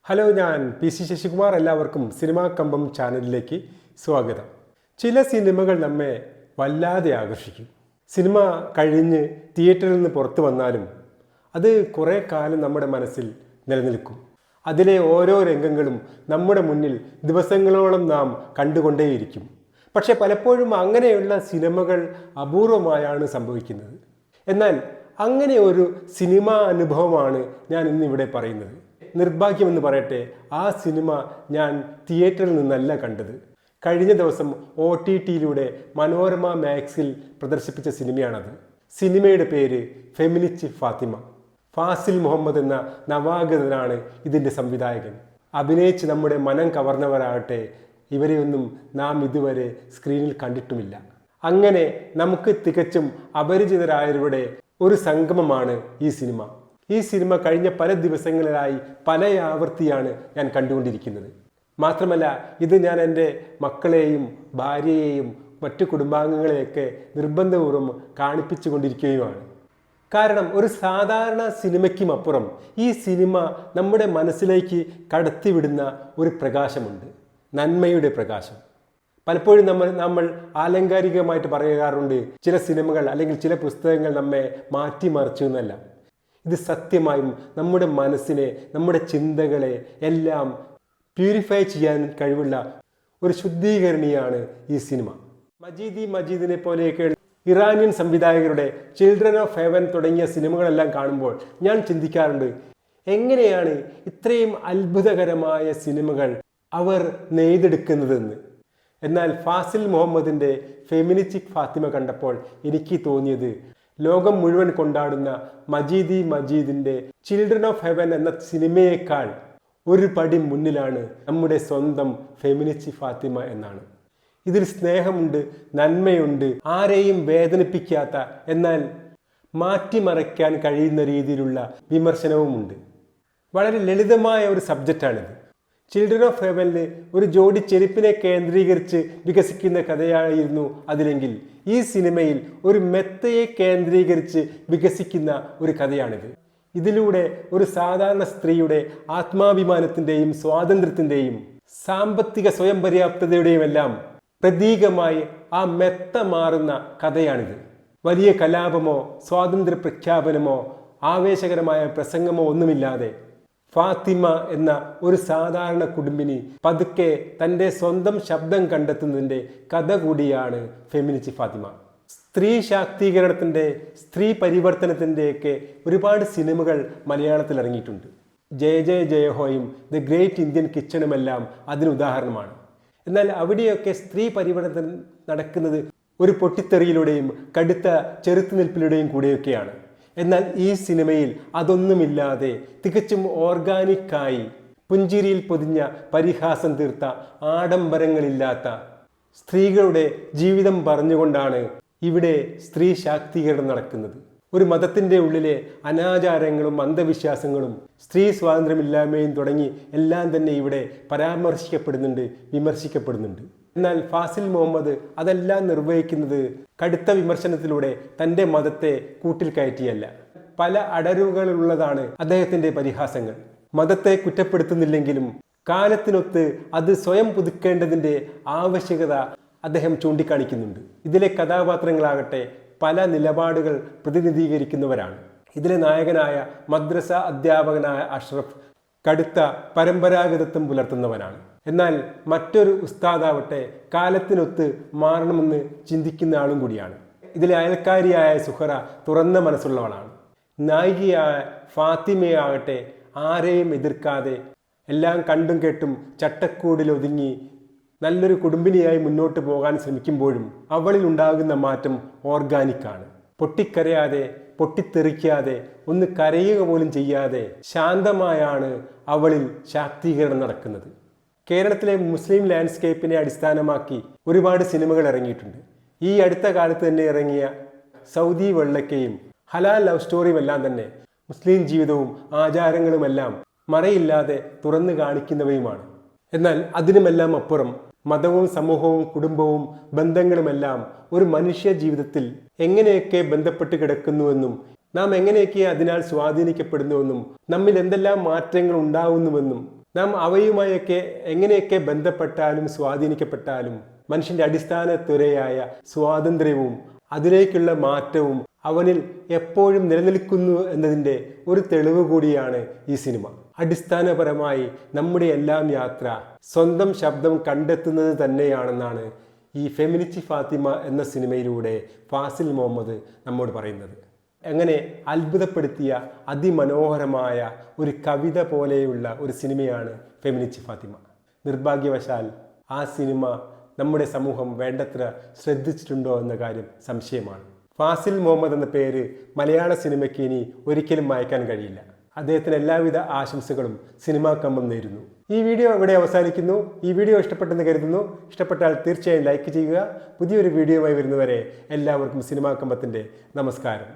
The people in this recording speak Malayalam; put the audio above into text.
ഹലോ, ഞാൻ PC ശശികുമാർ. എല്ലാവർക്കും സിനിമാ കമ്പം ചാനലിലേക്ക് സ്വാഗതം. ചില സിനിമകൾ നമ്മെ വല്ലാതെ ആകർഷിക്കും. സിനിമ കഴിഞ്ഞ് തിയേറ്ററിൽ നിന്ന് പുറത്തു വന്നാലും അത് കുറേ കാലം നമ്മുടെ മനസ്സിൽ നിലനിൽക്കും. അതിലെ ഓരോ രംഗങ്ങളും നമ്മുടെ മുന്നിൽ ദിവസങ്ങളോളം നാം കണ്ടുകൊണ്ടേയിരിക്കും. പക്ഷെ പലപ്പോഴും അങ്ങനെയുള്ള സിനിമകൾ അപൂർവമായാണ് സംഭവിക്കുന്നത്. എന്നാൽ അങ്ങനെ ഒരു സിനിമാ അനുഭവമാണ് ഞാൻ ഇന്നിവിടെ പറയുന്നത്. നിർഭാഗ്യമെന്ന് പറയട്ടെ, ആ സിനിമ ഞാൻ തിയേറ്ററിൽ നിന്നല്ല കണ്ടത്. കഴിഞ്ഞ ദിവസം OTTയിലൂടെ മനോരമ മാക്സിൽ പ്രദർശിപ്പിച്ച സിനിമയാണത്. സിനിമയുടെ പേര് ഫെമിനിസ്റ്റ് ഫാത്തിമ. ഫാസിൽ മുഹമ്മദ് എന്ന നവാഗതനാണ് ഇതിൻ്റെ സംവിധായകൻ. അഭിനയിച്ച് നമ്മുടെ മനം കവർന്നവരാകട്ടെ, ഇവരെയൊന്നും നാം ഇതുവരെ സ്ക്രീനിൽ കണ്ടിട്ടുമില്ല. അങ്ങനെ നമുക്ക് തികച്ചും അപരിചിതരായവരുടെ ഒരു സംഗമമാണ് ഈ സിനിമ. ഈ സിനിമ കഴിഞ്ഞ പല ദിവസങ്ങളിലായി പല ആവർത്തിയാണ് ഞാൻ കണ്ടുകൊണ്ടിരിക്കുന്നത്. മാത്രമല്ല, ഇത് ഞാൻ എൻ്റെ മക്കളെയും ഭാര്യയെയും മറ്റു കുടുംബാംഗങ്ങളെയൊക്കെ നിർബന്ധപൂർവ്വം കാണിപ്പിച്ചു കൊണ്ടിരിക്കുകയുമാണ്. കാരണം ഒരു സാധാരണ സിനിമയ്ക്കും അപ്പുറം ഈ സിനിമ നമ്മുടെ മനസ്സിലേക്ക് കടത്തിവിടുന്ന ഒരു പ്രകാശമുണ്ട്, നന്മയുടെ പ്രകാശം. പലപ്പോഴും നമ്മൾ ആലങ്കാരികമായിട്ട് പറയാറുണ്ട്, ചില സിനിമകൾ അല്ലെങ്കിൽ ചില പുസ്തകങ്ങൾ നമ്മെ മാറ്റിമറിച്ചു എന്നല്ല. ഇത് സത്യമായും നമ്മുടെ മനസ്സിനെ, നമ്മുടെ ചിന്തകളെ എല്ലാം പ്യൂരിഫൈ ചെയ്യാൻ കഴിവുള്ള ഒരു ശുദ്ധീകരണിയാണ് ഈ സിനിമ. മജീദിനെ പോലെയൊക്കെ ഇറാനിയൻ സംവിധായകരുടെ ചിൽഡ്രൻ ഓഫ് ഹെവൻ തുടങ്ങിയ സിനിമകളെല്ലാം കാണുമ്പോൾ ഞാൻ ചിന്തിക്കാറുണ്ട്, എങ്ങനെയാണ് ഇത്രയും അത്ഭുതകരമായ സിനിമകൾ അവർ നെയ്തെടുക്കുന്നതെന്ന്. എന്നാൽ ഫാസിൽ മുഹമ്മദിൻ്റെ ഫെമിനിസ്റ്റ് ഫാത്തിമ കണ്ടപ്പോൾ എനിക്ക് തോന്നിയത്, ലോകം മുഴുവൻ കൊണ്ടാടുന്ന മജീദിൻ്റെ ചിൽഡ്രൻ ഓഫ് ഹെവൻ എന്ന സിനിമയേക്കാൾ ഒരു പടി മുന്നിലാണ് നമ്മുടെ സ്വന്തം ഫെമിനിസ്റ്റ് ഫാത്തിമ എന്നാണ്. ഇതിൽ സ്നേഹമുണ്ട്, നന്മയുണ്ട്, ആരെയും വേദനിപ്പിക്കാത്ത എന്നാൽ മാറ്റിമറയ്ക്കാൻ കഴിയുന്ന രീതിയിലുള്ള വിമർശനവുമുണ്ട്. വളരെ ലളിതമായ ഒരു സബ്ജക്റ്റാണിത്. ചിൽഡ്രൻ ഓഫ് ഹെവനിൽ ഒരു ജോഡി ചെരുപ്പിനെ കേന്ദ്രീകരിച്ച് വികസിക്കുന്ന കഥയായിരുന്നു അതിലെങ്കിൽ, ഈ സിനിമയിൽ ഒരു മെത്തയെ കേന്ദ്രീകരിച്ച് വികസിക്കുന്ന ഒരു കഥയാണിത്. ഇതിലൂടെ ഒരു സാധാരണ സ്ത്രീയുടെ ആത്മാഭിമാനത്തിൻ്റെയും സ്വാതന്ത്ര്യത്തിൻ്റെയും സാമ്പത്തിക സ്വയം പര്യാപ്തതയുടെയും എല്ലാം പ്രതീകമായി ആ മെത്ത മാറുന്ന കഥയാണിത്. വലിയ കലാപമോ സ്വാതന്ത്ര്യ പ്രഖ്യാപനമോ ആവേശകരമായ പ്രസംഗമോ ഒന്നുമില്ലാതെ ഫാത്തിമ എന്ന ഒരു സാധാരണ കുടുംബിനി പതുക്കെ തൻ്റെ സ്വന്തം ശബ്ദം കണ്ടെത്തുന്നതിൻ്റെ കഥ കൂടിയാണ് ഫെമിനിസ്റ്റ് ഫാത്തിമ. സ്ത്രീ ശാക്തീകരണത്തിൻ്റെ, സ്ത്രീ പരിവർത്തനത്തിൻ്റെയൊക്കെ ഒരുപാട് സിനിമകൾ മലയാളത്തിൽ ഇറങ്ങിയിട്ടുണ്ട്. ജയഹോയും ദ ഗ്രേറ്റ് ഇന്ത്യൻ കിച്ചണുമെല്ലാം അതിന് ഉദാഹരണമാണ്. എന്നാൽ അവിടെയൊക്കെ സ്ത്രീ പരിവർത്തനം നടക്കുന്നത് ഒരു പൊട്ടിത്തെറിയിലൂടെയും കടുത്ത ചെറുത്തുനിൽപ്പിലൂടെയും കൂടെയൊക്കെയാണ്. എന്നാൽ ഈ സിനിമയിൽ അതൊന്നുമില്ലാതെ തികച്ചും ഓർഗാനിക്കായി പുഞ്ചിരിയിൽ പൊതിഞ്ഞ പരിഹാസം തീർത്ത ആഡംബരങ്ങളില്ലാത്ത സ്ത്രീകളുടെ ജീവിതം പറഞ്ഞുകൊണ്ടാണ് ഇവിടെ സ്ത്രീ ശാക്തീകരണം നടക്കുന്നത്. ഒരു മതത്തിൻ്റെ ഉള്ളിലെ അനാചാരങ്ങളും അന്ധവിശ്വാസങ്ങളും സ്ത്രീ സ്വാതന്ത്ര്യമില്ലായ്മയും തുടങ്ങി എല്ലാം തന്നെ ഇവിടെ പരാമർശിക്കപ്പെടുന്നുണ്ട്, വിമർശിക്കപ്പെടുന്നുണ്ട്. എന്നാൽ ഫാസിൽ മുഹമ്മദ് അതെല്ലാം നിർവഹിക്കുന്നത് കടുത്ത വിമർശനത്തിലൂടെ തൻ്റെ മതത്തെ കൂട്ടിൽ കയറ്റിയല്ല. പല അടരുകളുള്ളതാണ് അദ്ദേഹത്തിൻ്റെ പരിഹാസങ്ങൾ. മതത്തെ കുറ്റപ്പെടുത്തുന്നില്ലെങ്കിലും കാലത്തിനൊത്ത് അത് സ്വയം പുതുക്കേണ്ടതിൻ്റെ ആവശ്യകത അദ്ദേഹം ചൂണ്ടിക്കാണിക്കുന്നുണ്ട്. ഇതിലെ കഥാപാത്രങ്ങളാകട്ടെ പല നിലപാടുകൾ പ്രതിനിധീകരിക്കുന്നവരാണ്. ഇതിലെ നായകനായ മദ്രസ അധ്യാപകനായ അഷ്റഫ് കടുത്ത പരമ്പരാഗതത്വം പുലർത്തുന്നവനാണ്. എന്നാൽ മറ്റൊരു ഉസ്താദാവട്ടെ കാലത്തിനൊത്ത് മാറണമെന്ന് ചിന്തിക്കുന്ന ആളും കൂടിയാണ്. ഇതിലെ അയൽക്കാരിയായ സുഹറ തുറന്ന മനസ്സുള്ളവളാണ്. നായികയായ ഫാത്തിമയാകട്ടെ ആരെയും എതിർക്കാതെ എല്ലാം കണ്ടും കേട്ടും ചട്ടക്കൂടിലൊതുങ്ങി നല്ലൊരു കുടുംബിനിയായി മുന്നോട്ട് പോകാൻ ശ്രമിക്കുമ്പോഴും അവളിൽ ഉണ്ടാകുന്ന മാറ്റം ഓർഗാനിക്കാണ്. പൊട്ടിക്കരയാതെ, പൊട്ടിത്തെറിക്കാതെ, ഒന്ന് കരയുക പോലും ചെയ്യാതെ ശാന്തമായാണ് അവളിൽ ശാക്തീകരണം നടക്കുന്നത്. കേരളത്തിലെ മുസ്ലിം ലാൻഡ്സ്കേപ്പിനെ അടിസ്ഥാനമാക്കി ഒരുപാട് സിനിമകൾ ഇറങ്ങിയിട്ടുണ്ട്. ഈ അടുത്ത കാലത്ത് തന്നെ ഇറങ്ങിയ സൗദി വെള്ളക്കയും ഹലാൽ ലവ് സ്റ്റോറിയും എല്ലാം തന്നെ മുസ്ലിം ജീവിതവും ആചാരങ്ങളുമെല്ലാം മറയില്ലാതെ തുറന്നു കാണിക്കുന്നവയുമാണ്. എന്നാൽ അതിനുമെല്ലാം അപ്പുറം മതവും സമൂഹവും കുടുംബവും ബന്ധങ്ങളുമെല്ലാം ഒരു മനുഷ്യ ജീവിതത്തിൽ എങ്ങനെയൊക്കെ ബന്ധപ്പെട്ട് കിടക്കുന്നുവെന്നും നാം എങ്ങനെയൊക്കെ അതിനാൽ സ്വാധീനിക്കപ്പെടുന്നുവെന്നും നമ്മിൽ എന്തെല്ലാം മാറ്റങ്ങൾ ഉണ്ടാവുന്നുവെന്നും നാം അവയുമായൊക്കെ എങ്ങനെയൊക്കെ ബന്ധപ്പെട്ടാലും സ്വാധീനിക്കപ്പെട്ടാലും മനുഷ്യൻ്റെ അടിസ്ഥാന ത്വരയായ സ്വാതന്ത്ര്യവും അതിലേക്കുള്ള മാറ്റവും അവനിൽ എപ്പോഴും നിലനിൽക്കുന്നു എന്നതിൻ്റെ ഒരു തെളിവ് കൂടിയാണ് ഈ സിനിമ. അടിസ്ഥാനപരമായി നമ്മുടെ എല്ലാം യാത്ര സ്വന്തം ശബ്ദം കണ്ടെത്തുന്നത് തന്നെയാണെന്നാണ് ഈ ഫെമിനിച്ചി ഫാത്തിമ എന്ന സിനിമയിലൂടെ ഫാസിൽ മുഹമ്മദ് നമ്മോട് പറയുന്നത്. അങ്ങനെ അത്ഭുതപ്പെടുത്തിയ അതിമനോഹരമായ ഒരു കവിത പോലെയുള്ള ഒരു സിനിമയാണ് ഫെമിനിച്ചി ഫാത്തിമ. നിർഭാഗ്യവശാൽ ആ സിനിമ നമ്മുടെ സമൂഹം വേണ്ടത്ര ശ്രദ്ധിച്ചിട്ടുണ്ടോ എന്ന കാര്യം സംശയമാണ്. ഫാസിൽ മുഹമ്മദ് എന്ന പേര് മലയാള സിനിമയ്ക്ക് ഇനി ഒരിക്കലും മായ്ക്കാൻ കഴിയില്ല. അദ്ദേഹത്തിന് എല്ലാവിധ ആശംസകളും സിനിമാ കമ്പം നേരുന്നു. ഈ വീഡിയോ ഇവിടെ അവസാനിക്കുന്നു. ഈ വീഡിയോ ഇഷ്ടപ്പെട്ടെന്ന് കരുതുന്നു. ഇഷ്ടപ്പെട്ടാൽ തീർച്ചയായും ലൈക്ക് ചെയ്യുക. പുതിയൊരു വീഡിയോയുമായി വരുന്നവരെ എല്ലാവർക്കും സിനിമാ കമ്പത്തിൻ്റെ നമസ്കാരം.